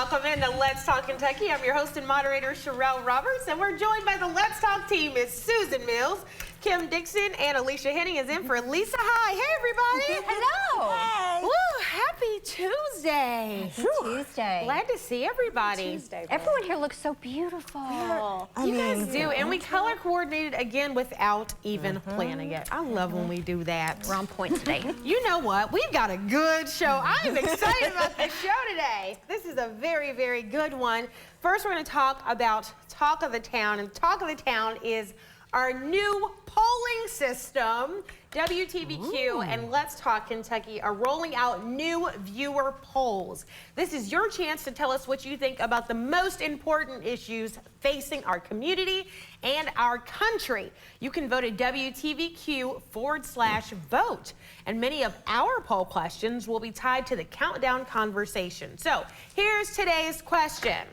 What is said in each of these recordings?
Welcome into Let's Talk Kentucky. I'm your host and moderator, Sherelle Roberts, and we're joined by the Let's Talk team. It's Susan Mills, Kim Dixon, and Alicia Henning is in for Lisa. Hi. Hey, everybody. Hello. Hey. Woo, happy Tuesday. Happy Tuesday. Glad to see everybody. Tuesday, everyone here looks so beautiful. You guys do, and we color coordinated again without even planning it. I love when we do that. We're on point today. You know what? We've got a good show. I'm excited about this show today. This is a very, very good one. First, we're going to talk about Talk of the Town, and Talk of the Town is our new polling system. WTVQ and Let's Talk Kentucky are rolling out new viewer polls. This is your chance to tell us what you think about the most important issues facing our community and our country. You can vote at WTVQ/vote. And many of our poll questions will be tied to the countdown conversation. So here's today's question.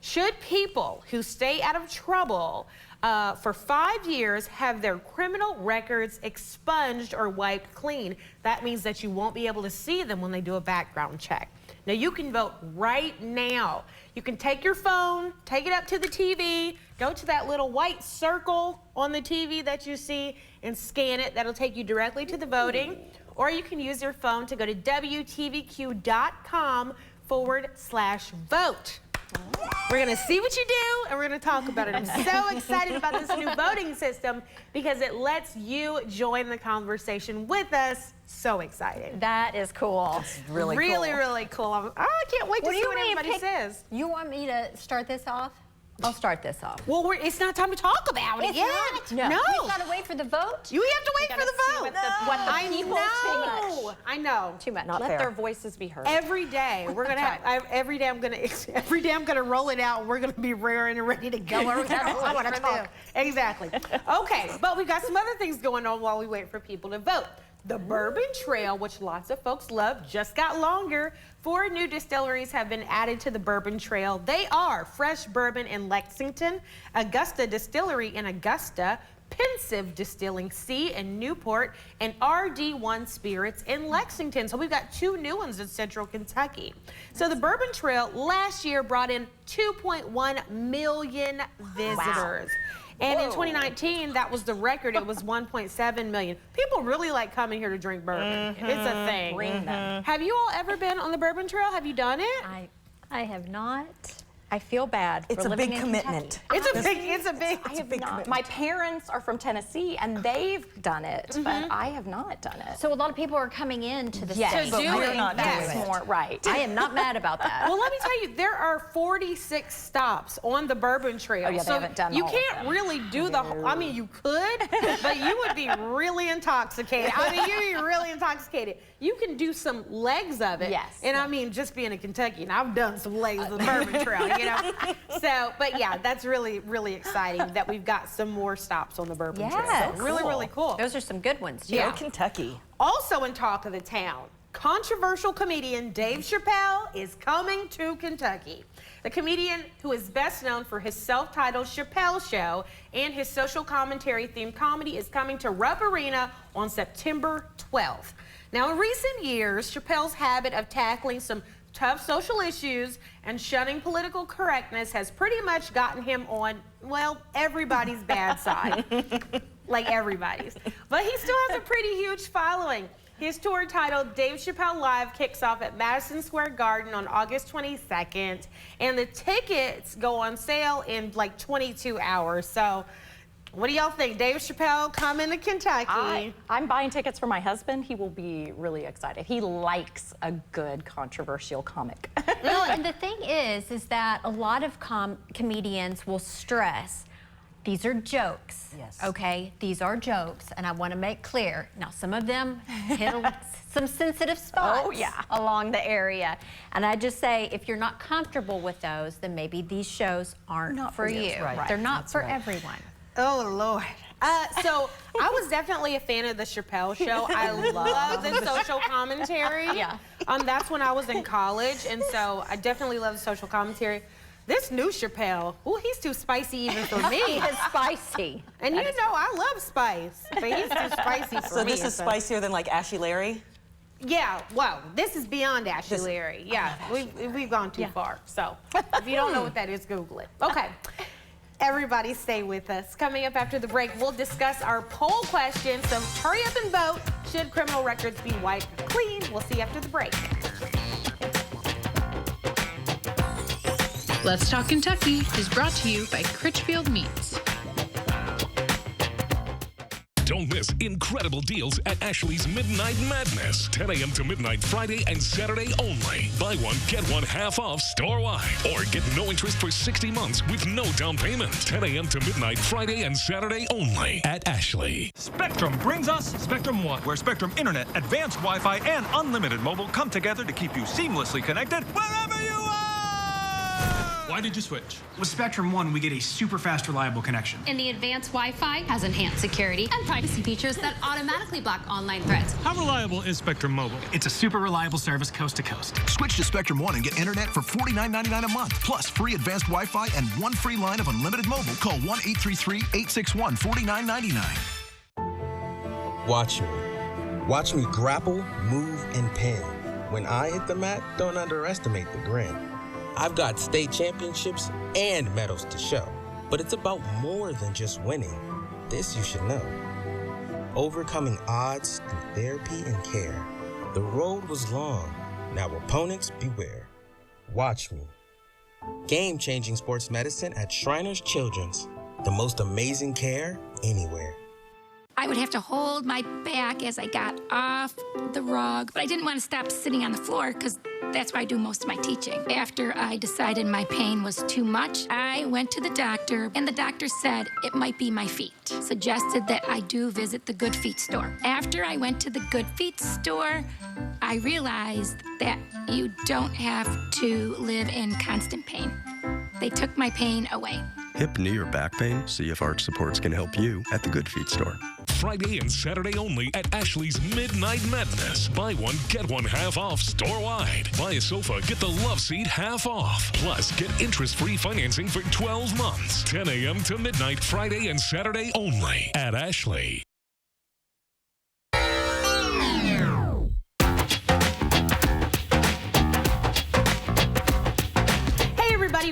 Should people who stay out of trouble for 5 years have their criminal records expunged or wiped clean? That means that you won't be able to see them when they do a background check. Now you can vote right now. You can take your phone, take it up to the TV, go to that little white circle on the TV that you see and scan it. That'll take you directly to the voting. Or you can use your phone to go to WTVQ.com/vote. We're going to see what you do, and we're going to talk about it. I'm so excited about this new voting system because it lets you join the conversation with us. So excited. That is cool. Really cool. Really cool. I can't wait to see what everybody says. You want me to start this off? I'll start this off. Well, it's not time to talk about it yet. No. No. We've got to wait for the vote. You have to wait for the vote. What the people Too much. I know. Too much. Not Let their voices be heard. Every day we're gonna have. Every day I'm gonna roll it out. And we're gonna be raring and ready to go. I want to talk. Exactly. Okay, but we've got some other things going on while we wait for people to vote. The Bourbon Trail, which lots of folks love, just got longer. 4 new distilleries have been added to the Bourbon Trail. They are Fresh Bourbon in Lexington, Augusta Distillery in Augusta, Pensive Distilling C in Newport, and RD1 Spirits in Lexington. So we've got 2 new ones in Central Kentucky. So the Bourbon Trail last year brought in 2.1 million visitors. Wow. And in 2019, that was the record. It was 1.7 million. People really like coming here to drink bourbon. It's a thing. Bring them. Have you all ever been on the Bourbon Trail? Have you done it? I have not. I feel bad It's for a living big in commitment. Kentucky. It's a big I have not. My parents are from Tennessee and they've done it, but I have not done it. So a lot of people are coming into the Yes, state. but do we're it. not Yes. doing more right. I am not mad about that. Well, let me tell you, there are 46 stops on the Bourbon Trail. Oh, yeah, they so haven't done you all of can't them. really do the whole, I mean, you could, but you would be really intoxicated. I mean, you'd be really intoxicated. You can do some legs of it. Yes. And I mean, just being a Kentuckian, I've done some legs of the Bourbon Trail, you know? So, but yeah, that's really, really exciting that we've got some more stops on the Bourbon Trail. Yes. So really, Cool. really cool. Those are some good ones, too. Yeah. Go Kentucky. Also in Talk of the Town, controversial comedian Dave Chappelle is coming to Kentucky. The comedian, who is best known for his self-titled Chappelle Show and his social commentary themed comedy, is coming to Rupp Arena on September 12th. Now, in recent years, Chappelle's habit of tackling some tough social issues and shunning political correctness has pretty much gotten him on, well, everybody's bad side. Like everybody's. But he still has a pretty huge following. His tour titled Dave Chappelle Live kicks off at Madison Square Garden on August 22nd, and the tickets go on sale in like 22 hours. So what do y'all think? Dave Chappelle coming to Kentucky. I'm buying tickets for my husband. He will be really excited. He likes a good controversial comic. Well, and the thing is that a lot of comedians will stress, these are jokes, Yes. okay? These are jokes, and I want to make clear. Now, some of them hit some sensitive spots Oh, yeah. along the area. And I just say, if you're not comfortable with those, then maybe these shows aren't Not for for you. you. That's right. They're not That's for right. everyone. Oh, Lord. So I was definitely a fan of the Chappelle Show. I love the social commentary. Yeah. That's when I was in college, and so I definitely love the social commentary. This new Chappelle, ooh, he's too spicy even for me. He is spicy. And you know, I love spice, but he's too spicy for me. So this is spicier than like Ashy Larry? Yeah, wow, this is beyond Ashley Larry. Yeah, we've gone too far. So if you don't know what that is, Google it. Okay, everybody stay with us. Coming up after the break, we'll discuss our poll question. So hurry up and vote. Should criminal records be wiped clean? We'll see you after the break. Let's Talk Kentucky is brought to you by Critchfield Meats. Don't miss incredible deals at Ashley's Midnight Madness. 10 a.m. to midnight Friday and Saturday only. Buy one, get one half off store-wide. Or get no interest for 60 months with no down payment. 10 a.m. to midnight Friday and Saturday only at Ashley. Spectrum brings us Spectrum One, where Spectrum Internet, advanced Wi-Fi, and unlimited mobile come together to keep you seamlessly connected wherever you are! Why did you switch? With Spectrum One, we get a super fast, reliable connection. And the advanced Wi-Fi has enhanced security and privacy features that automatically block online threats. How reliable is Spectrum Mobile? It's a super reliable service coast to coast. Switch to Spectrum One and get internet for $49.99 a month, plus free advanced Wi-Fi and one free line of unlimited mobile. Call 1-833-861-4999. Watch me. Watch me grapple, move, and pin. When I hit the mat, don't underestimate the grin. I've got state championships and medals to show, but it's about more than just winning. This you should know. Overcoming odds through therapy and care. The road was long, now opponents beware. Watch me. Game-changing sports medicine at Shriners Children's. The most amazing care anywhere. I would have to hold my back as I got off the rug, but I didn't want to stop sitting on the floor because that's where I do most of my teaching. After I decided my pain was too much, I went to the doctor, and the doctor said it might be my feet. Suggested that I do visit the Good Feet store. After I went to the Good Feet store, I realized that you don't have to live in constant pain. They took my pain away. Hip, knee, or back pain? See if Arch Supports can help you at the Good Feet store. Friday and Saturday only at Ashley's Midnight Madness. Buy one, get one half off store-wide. Buy a sofa, get the love seat half off. Plus, get interest-free financing for 12 months. 10 a.m. to midnight Friday and Saturday only at Ashley.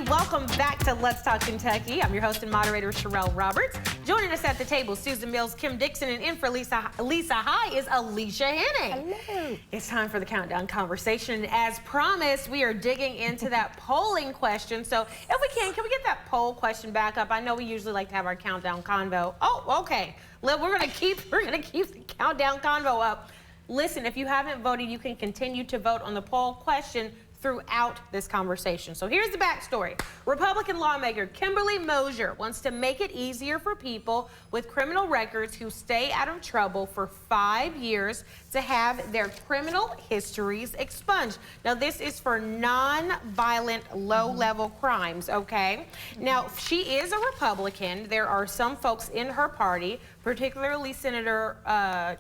Welcome back to Let's Talk Kentucky. I'm your host and moderator, Sherelle Roberts. Joining us at the table, Susan Mills, Kim Dixon, and in for Lisa High is Alicia Henning. Hello. It's time for the countdown conversation. As promised, we are digging into that polling question. So if we can we get that poll question back up? I know we usually like to have our countdown convo. Oh, okay. We're gonna keep the countdown convo up. Listen, if you haven't voted, you can continue to vote on the poll question throughout this conversation. So here's the backstory. Republican lawmaker Kimberly Mosier wants to make it easier for people with criminal records who stay out of trouble for 5 years to have their criminal histories expunged. Now, this is for non-violent, low-level crimes, okay? Now, she is a Republican. There are some folks in her party, particularly Senator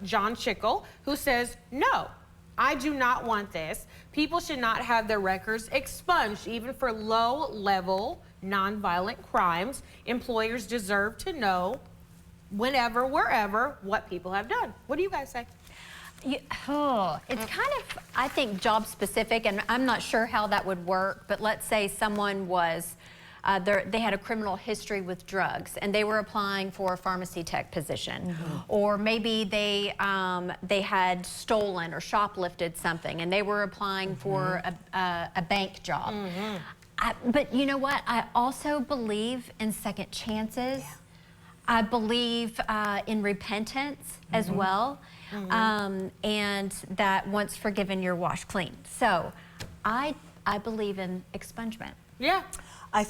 John Chickle, who says, no, I do not want this. People should not have their records expunged, even for low-level, nonviolent crimes. Employers deserve to know whenever, wherever, what people have done. What do you guys say? It's kind of, I think, job specific, and I'm not sure how that would work, but let's say someone was, they had a criminal history with drugs and they were applying for a pharmacy tech position, or maybe they had stolen or shoplifted something and they were applying for a bank job. But you know what? I also believe in second chances. Yeah. I believe in repentance as well, and that once forgiven, you're washed clean. So I believe in expungement. Yeah. I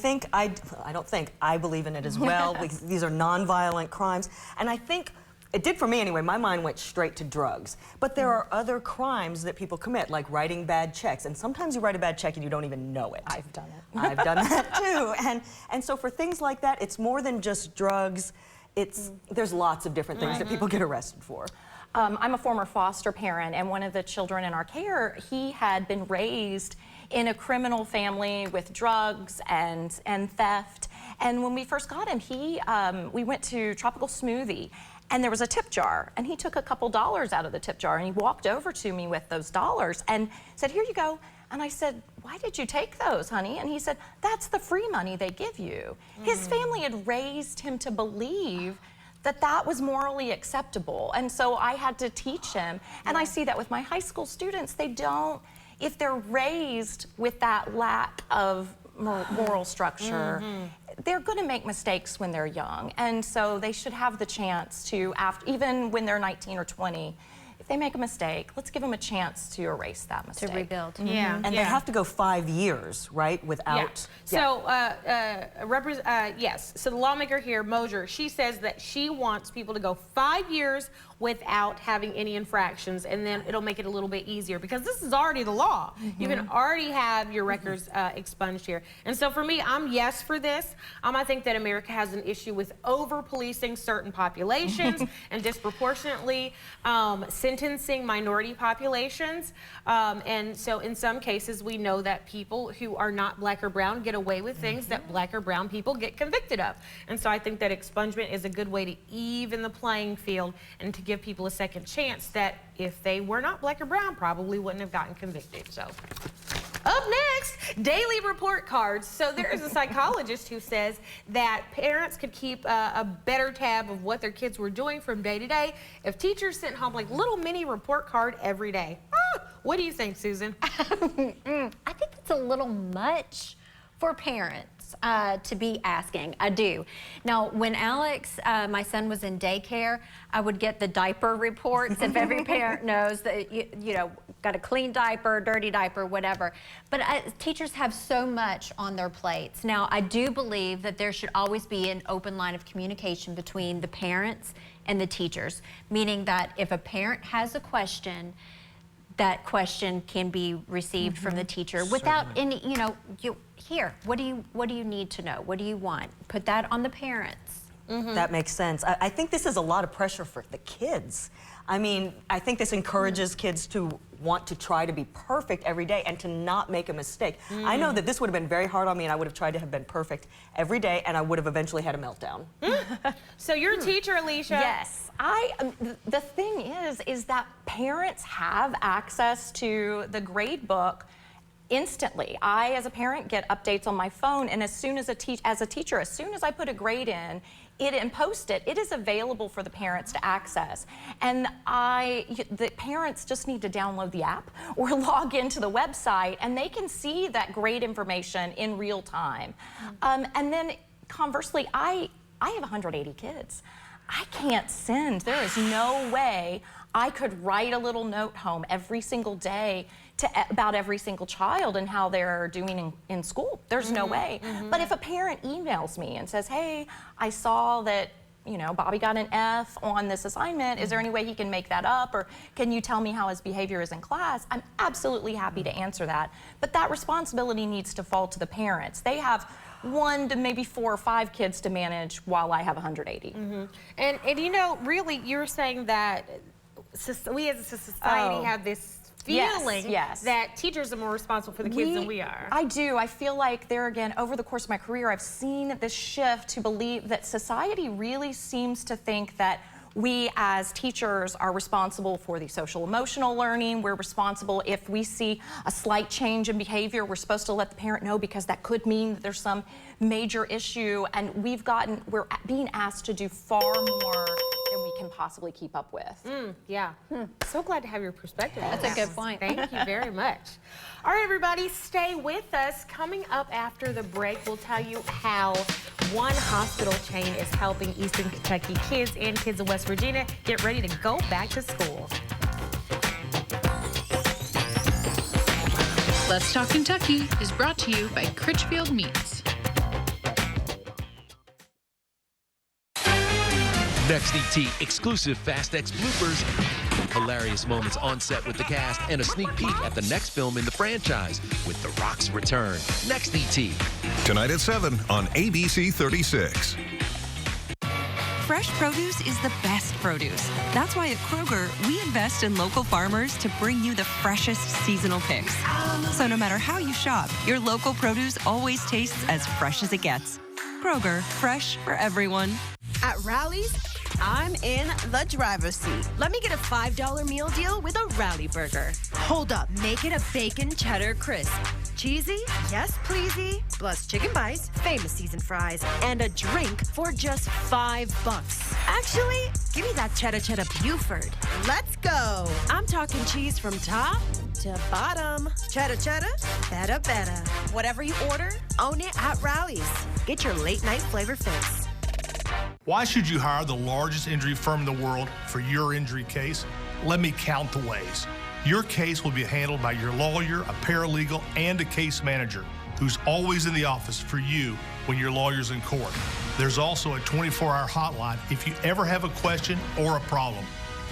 believe in it as well. These are nonviolent crimes. And I think, it did for me anyway, my mind went straight to drugs. But there are other crimes that people commit, like writing bad checks. And sometimes you write a bad check and you don't even know it. I've done it. I've done that too. And so for things like that, it's more than just drugs. There's lots of different things that people get arrested for. I'm a former foster parent, and one of the children in our care, he had been raised in a criminal family with drugs and theft. And when we first got him, we went to Tropical Smoothie, and there was a tip jar, and he took a couple dollars out of the tip jar, and he walked over to me with those dollars and said, "Here you go." And I said, "Why did you take those, honey?" And he said, "That's the free money they give you." His family had raised him to believe that that was morally acceptable. And so I had to teach him. And I see that with my high school students. They don't, if they're raised with that lack of moral structure, they're going to make mistakes when they're young. And so they should have the chance to, even when they're 19 or 20, if they make a mistake, let's give them a chance to erase that mistake. To rebuild. Yeah. And they have to go 5 years, right, without... So, yes, so the lawmaker here, Mosier, she says that she wants people to go 5 years without having any infractions, and then it'll make it a little bit easier, because this is already the law. You can already have your records expunged here. And so for me, I'm yes for this. I think that America has an issue with over-policing certain populations and disproportionately sentencing minority populations. And so in some cases, we know that people who are not black or brown get away with things that black or brown people get convicted of. And so I think that expungement is a good way to even the playing field and to give people a second chance that if they were not black or brown, probably wouldn't have gotten convicted. So up next, daily report cards. So there is a psychologist who says that parents could keep a better tab of what their kids were doing from day to day if teachers sent home like little mini report card every day. What do you think, Susan? I think it's a little much for parents to be asking. I do. Now, when Alex, my son, was in daycare, I would get the diaper reports if every parent knows that, you know, got a clean diaper, dirty diaper, whatever. But teachers have so much on their plates. Now, I do believe that there should always be an open line of communication between the parents and the teachers, meaning that if a parent has a question, that question can be received from the teacher without any, you know, here, what do you need to know? What do you want? Put that on the parents. That makes sense. I think this is a lot of pressure for the kids. I mean, I think this encourages kids to want to try to be perfect every day and to not make a mistake. I know that this would have been very hard on me, and I would have tried to have been perfect every day, and I would have eventually had a meltdown. So you're a teacher, Alicia. Yes. The thing is that parents have access to the grade book instantly. I, as a parent, get updates on my phone, and as soon as a teacher, as soon as I put a grade in, and post it, it is available for the parents to access. And the parents just need to download the app or log into the website, and they can see that grade information in real time. And then conversely, I have 180 kids. I can't send. There is no way I could write a little note home every single day about every single child and how they're doing in school. There's no way. But if a parent emails me and says, "Hey, I saw that, you know, Bobby got an F on this assignment. Is there any way he can make that up? Or can you tell me how his behavior is in class?" I'm absolutely happy to answer that. But that responsibility needs to fall to the parents. They have 1 to maybe 4 or 5 kids to manage while I have 180. And you know, really, you're saying that we as a society have this feeling that teachers are more responsible for the kids than we are. I do. I feel like there again, over the course of my career, I've seen this shift to believe that society really seems to think that we as teachers are responsible for the social emotional learning. We're responsible if we see a slight change in behavior, we're supposed to let the parent know because that could mean that there's some major issue, and we're being asked to do far more than we can possibly keep up with. So glad to have your perspective. That's a good point. Thank you very much. All right, everybody, stay with us. Coming up after the break, we'll tell you how one hospital chain is helping Eastern Kentucky kids and kids of West Virginia get ready to go back to school. Let's Talk Kentucky is brought to you by Critchfield Meats. Next ET, exclusive Fast X bloopers, hilarious moments on set with the cast, and a sneak peek at the next film in the franchise with The Rock's return. Next ET. Tonight at 7 on ABC 36. Fresh produce is the best produce. That's why at Kroger, we invest in local farmers to bring you the freshest seasonal picks. So no matter how you shop, your local produce always tastes as fresh as it gets. Kroger, fresh for everyone. At Rally's, I'm in the driver's seat. Let me get a $5 meal deal with a Rowdy Burger. Hold up, make it a bacon cheddar crisp. Cheesy? Yes, pleasey. Plus chicken bites, famous seasoned fries, and a drink for just $5. Actually, give me that cheddar Buford. Let's go. I'm talking cheese from top to bottom. Cheddar, better. Whatever you order, own it at Rowdy's. Get your late night flavor fix. Why should you hire the largest injury firm in the world for your injury case? Let me count the ways. Your case will be handled by your lawyer, a paralegal, and a case manager who's always in the office for you when your lawyer's in court. There's also a 24-hour hotline if you ever have a question or a problem.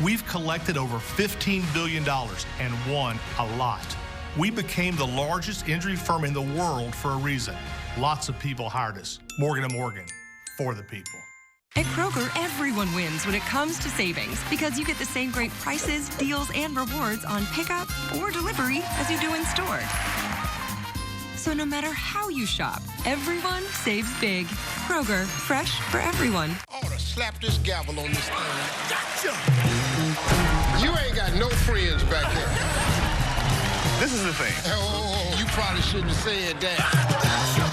We've collected over $15 billion and won a lot. We became the largest injury firm in the world for a reason. Lots of people hired us. Morgan & Morgan, for the people. At Kroger, everyone wins when it comes to savings because you get the same great prices, deals, and rewards on pickup or delivery as you do in store. So no matter how you shop, everyone saves big. Kroger, fresh for everyone. I ought to slap this gavel on this thing. Gotcha! You ain't got no friends back there. This is the thing. Oh, you probably shouldn't have said that.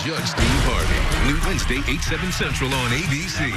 Judge Steve Harvey. New Wednesday, 8/7 Central on ABC.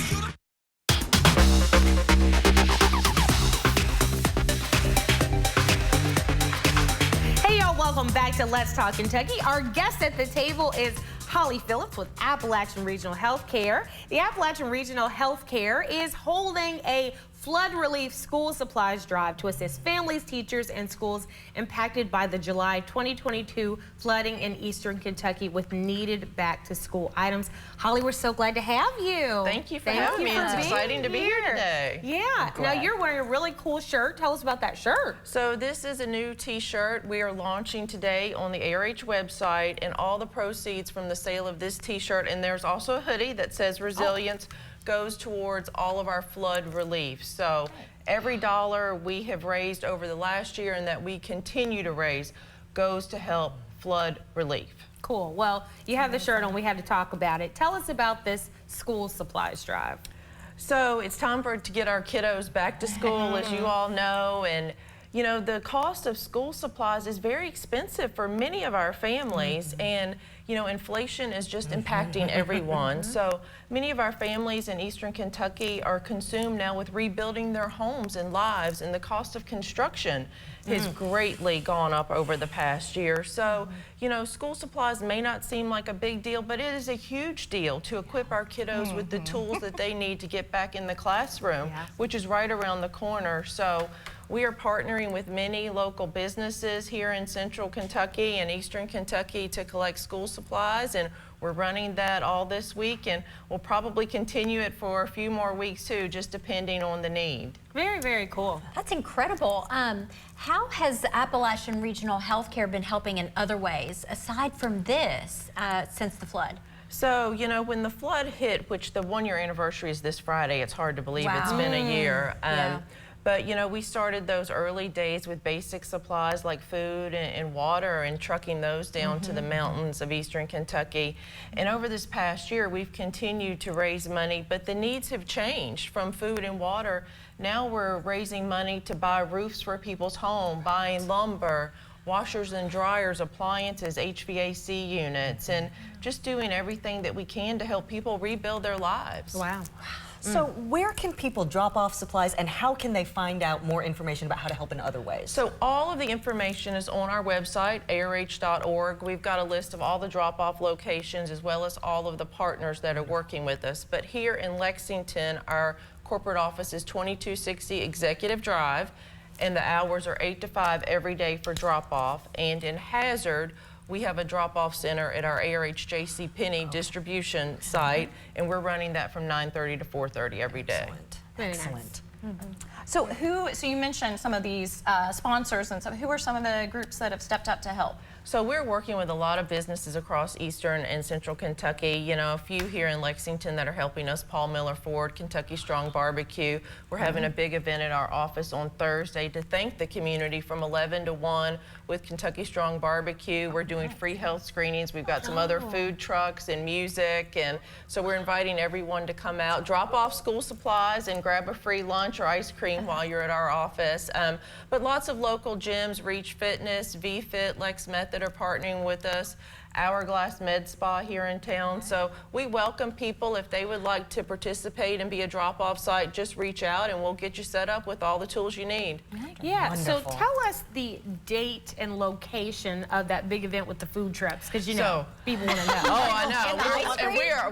Hey, y'all, welcome back to Let's Talk Kentucky. Our guest at the table is Holly Phillips with Appalachian Regional Healthcare. The Appalachian Regional Healthcare is holding a flood relief school supplies drive to assist families, teachers, and schools impacted by the July 2022 flooding in eastern Kentucky with needed back-to-school items. Holly, we're so glad to have you. Thank you for having me. It's exciting to be here today. Yeah. Now, you're wearing a really cool shirt. Tell us about that shirt. So this is a new t-shirt we are launching today on the ARH website, and all the proceeds from the sale of this t-shirt, and there's also a hoodie that says Resilience, goes towards all of our flood relief. So every dollar we have raised over the last year and that we continue to raise goes to help flood relief. Cool. Well, you have the shirt on. We had to talk about it. Tell us about this school supplies drive. So it's time to get our kiddos back to school, as you all know, and you know, the cost of school supplies is very expensive for many of our families, and you know, inflation is just impacting everyone. So many of our families in eastern Kentucky are consumed now with rebuilding their homes and lives, and the cost of construction has greatly gone up over the past year. So, you know, school supplies may not seem like a big deal, but it is a huge deal to equip our kiddos with the tools that they need to get back in the classroom, which is right around the corner. So we are partnering with many local businesses here in central Kentucky and eastern Kentucky to collect school supplies, and we're running that all this week, and we'll probably continue it for a few more weeks too, just depending on the need. Very, very cool. That's incredible. How has Appalachian Regional Healthcare been helping in other ways, aside from this, since the flood? So, you know, when the flood hit, which the 1-year anniversary is this Friday, it's hard to believe it's been a year. But, you know, we started those early days with basic supplies like food and water and trucking those down to the mountains of eastern Kentucky. And over this past year, we've continued to raise money, but the needs have changed from food and water. Now we're raising money to buy roofs for people's home, buying lumber, washers and dryers, appliances, HVAC units, and just doing everything that we can to help people rebuild their lives. Wow. So where can people drop off supplies, and how can they find out more information about how to help in other ways? So all of the information is on our website, arh.org. We've got a list of all the drop-off locations as well as all of the partners that are working with us. But here in Lexington, our corporate office is 2260 Executive Drive, and the hours are 8 to 5 every day for drop-off. And in Hazard, we have a drop-off center at our ARH JCPenney distribution site, and we're running that from 9:30 to 4:30 every day. Excellent. So you mentioned some of these sponsors and stuff. Who are some of the groups that have stepped up to help? So we're working with a lot of businesses across Eastern and Central Kentucky. You know, a few here in Lexington that are helping us. Paul Miller Ford, Kentucky Strong Barbecue. We're having a big event at our office on Thursday to thank the community from 11 to 1 with Kentucky Strong Barbecue. We're doing free health screenings. We've got some other food trucks and music, and so we're inviting everyone to come out, drop off school supplies, and grab a free lunch or ice cream while you're at our office. But lots of local gyms, Reach Fitness, VFit, Lex Method are partnering with us. Hourglass Med Spa here in town. So we welcome people. If they would like to participate and be a drop-off site, just reach out and we'll get you set up with all the tools you need. Yeah, Wonderful. so tell us the date and location of that big event with the food trucks, because you know, people want to know. Oh, I know.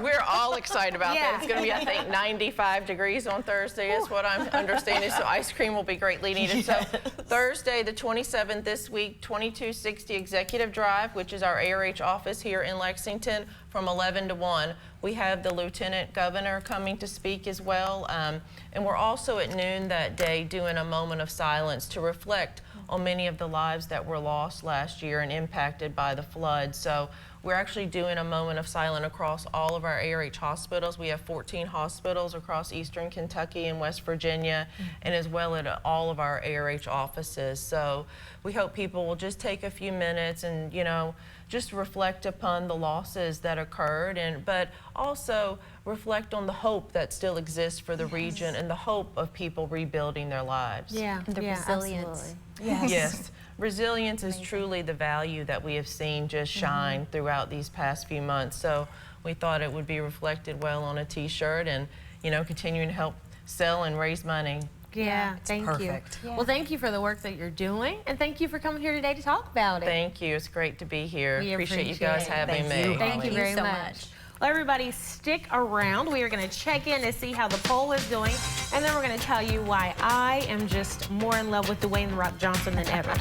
We're all excited about Yeah. that. It's going to be, I think, 95 degrees on Thursday is what I'm understanding. So ice cream will be greatly needed. So Thursday, the 27th this week, 2260 Executive Drive, which is our ARH office here in Lexington, from 11 to 1. We have the Lieutenant Governor coming to speak as well. And we're also at noon that day doing a moment of silence to reflect on many of the lives that were lost last year and impacted by the flood. So we're actually doing a moment of silence across all of our ARH hospitals. We have 14 hospitals across Eastern Kentucky and West Virginia, and as well at all of our ARH offices. So we hope people will just take a few minutes and, you know, just reflect upon the losses that occurred, but also reflect on the hope that still exists for the region and the hope of people rebuilding their lives. Yeah, And the resilience. Yes. Resilience is truly the value that we have seen just shine throughout these past few months. So we thought it would be reflected well on a t-shirt and, you know, continuing to help sell and raise money. Yeah, thank you. Well, thank you for the work that you're doing, and thank you for coming here today to talk about it. Thank you. It's great to be here. We appreciate you guys having me. Thank you very much. Well, everybody, stick around. We are going to check in to see how the poll is doing, and then we're going to tell you why I am just more in love with Dwayne The Rock Johnson than ever.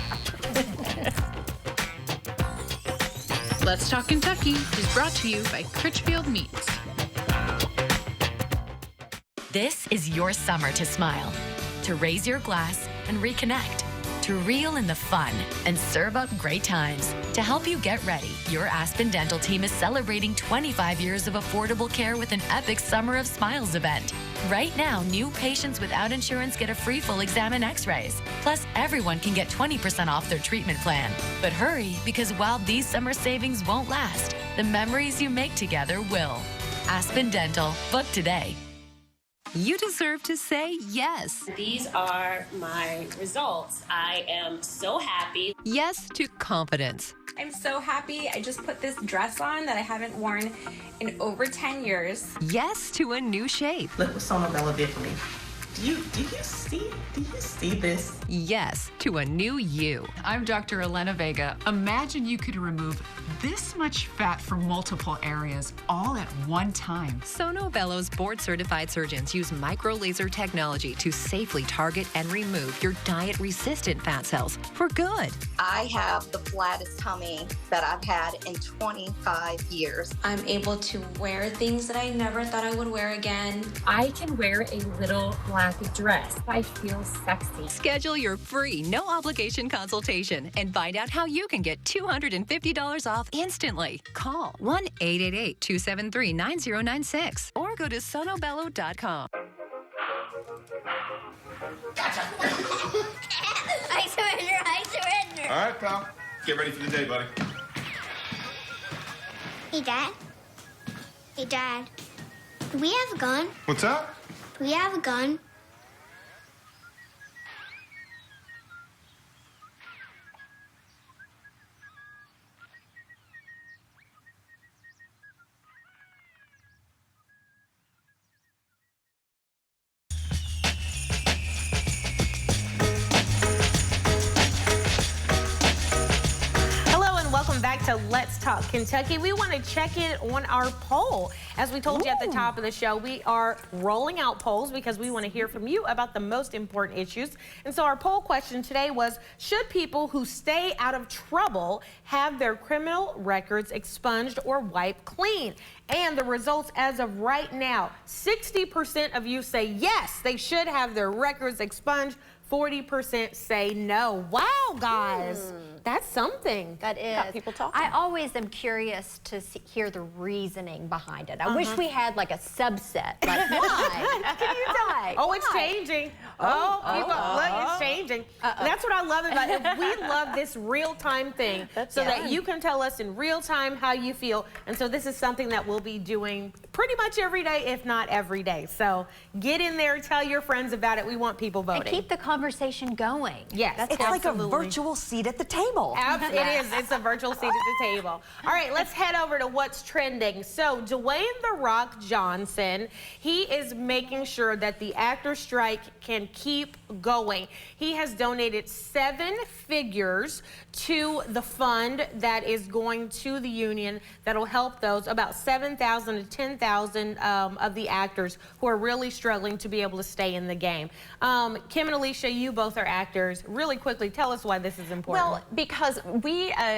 Let's Talk Kentucky is brought to you by Critchfield Meats. This is your summer to smile, to raise your glass and reconnect, to reel in the fun and serve up great times. To help you get ready, your Aspen Dental team is celebrating 25 years of affordable care with an epic Summer of Smiles event. Right now, new patients without insurance get a free full exam and x-rays. Plus, everyone can get 20% off their treatment plan. But hurry, because while these summer savings won't last, the memories you make together will. Aspen Dental. Book today. You deserve to say yes. These are my results. I am so happy. Yes to confidence. I'm so happy. I just put this dress on that I haven't worn in over 10 years. Yes to a new shape. Look what Sono Bella did for me. Do you see this? Yes to a new you. I'm Dr. Elena Vega. Imagine you could remove this much fat from multiple areas all at one time. Sono Bello's board-certified surgeons use micro-laser technology to safely target and remove your diet-resistant fat cells for good. I have the flattest tummy that I've had in 25 years. I'm able to wear things that I never thought I would wear again. I can wear a little black dress. I feel sexy. Schedule your free, no-obligation consultation and find out how you can get $250 off instantly. Call 1-888-273-9096 or go to sonobello.com. I surrender. All right, pal. Get ready for the day, buddy. Hey, Dad. Hey, Dad. Do we have a gun? What's up? Do we have a gun? to Let's Talk Kentucky. We want to check in on our poll. As we told you at the top of the show, we are rolling out polls because we want to hear from you about the most important issues. And so our poll question today was, should people who stay out of trouble have their criminal records expunged or wiped clean? And the results as of right now, 60% of you say yes, they should have their records expunged. 40% say no. Wow, guys, that's something. That is. Got people talking. I always am curious to hear the reasoning behind it. I wish we had like a subset. Like, why can you die? Oh, it's changing. Look, it's changing. That's what I love about it. We love this real-time thing so that you can tell us in real time how you feel. And so this is something that we'll be doing pretty much every day, if not every day. So get in there, tell your friends about it. We want people voting. And keep the conversation going. Yes, it's like a virtual seat at the table. It is. It's a virtual seat at the table. All right, let's head over to what's trending. So Dwayne "The Rock" Johnson, he is making sure that the actor strike can keep going. He has donated 7 figures to the fund that is going to the union that'll help those, about 7,000 to 10,000 of the actors who are really struggling to be able to stay in the game. Kim and Alicia, you both are actors. Really quickly, tell us why this is important. Well, because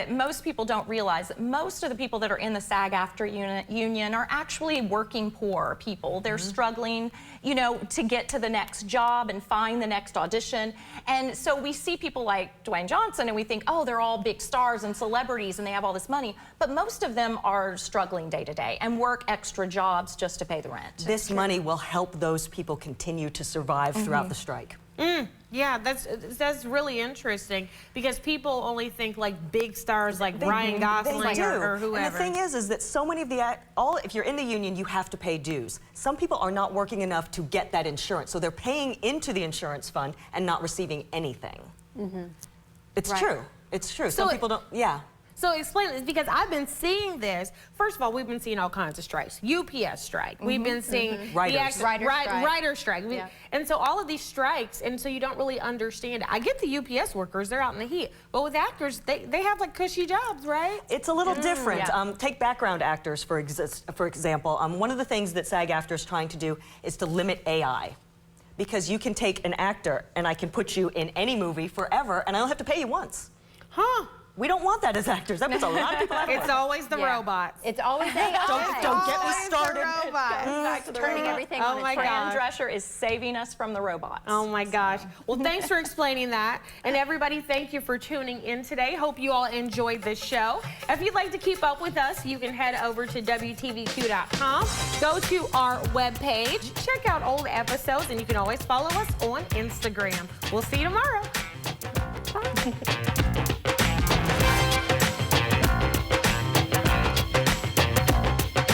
most people don't realize that most of the people that are in the SAG-AFTRA union are actually working poor people. They're struggling, you know, to get to the next job and find the next audition. And so we see people like Dwayne Johnson and we think, oh, they're all big stars and celebrities and they have all this money. But most of them are struggling day to day and work extra jobs just to pay the rent. This money will help those people continue to survive throughout the strike. Yeah, that's really interesting because people only think like big stars like Ryan Gosling or whoever. And the thing is that so many of if you're in the union, you have to pay dues. Some people are not working enough to get that insurance, so they're paying into the insurance fund and not receiving anything. It's true. It's true. Some people don't. So explain this, because I've been seeing this. First of all, we've been seeing all kinds of strikes. UPS strike. We've been seeing writer strike. And so all of these strikes, and so you don't really understand it. I get the UPS workers, they're out in the heat. But with actors, they have like cushy jobs, right? It's a little different. Take background actors, for example. One of the things that SAG-AFTRA is trying to do is to limit AI. Because you can take an actor and I can put you in any movie forever and I don't have to pay you once. We don't want that as actors. That puts a lot of people out of It's always the robots. It's always AI. Don't get me started. Back to turning everything on its head. Fran Drescher is saving us from the robots. Oh my gosh. Well, thanks for explaining that. And everybody, thank you for tuning in today. Hope you all enjoyed this show. If you'd like to keep up with us, you can head over to WTVQ.com. Go to our webpage, check out old episodes, and you can always follow us on Instagram. We'll see you tomorrow. Bye.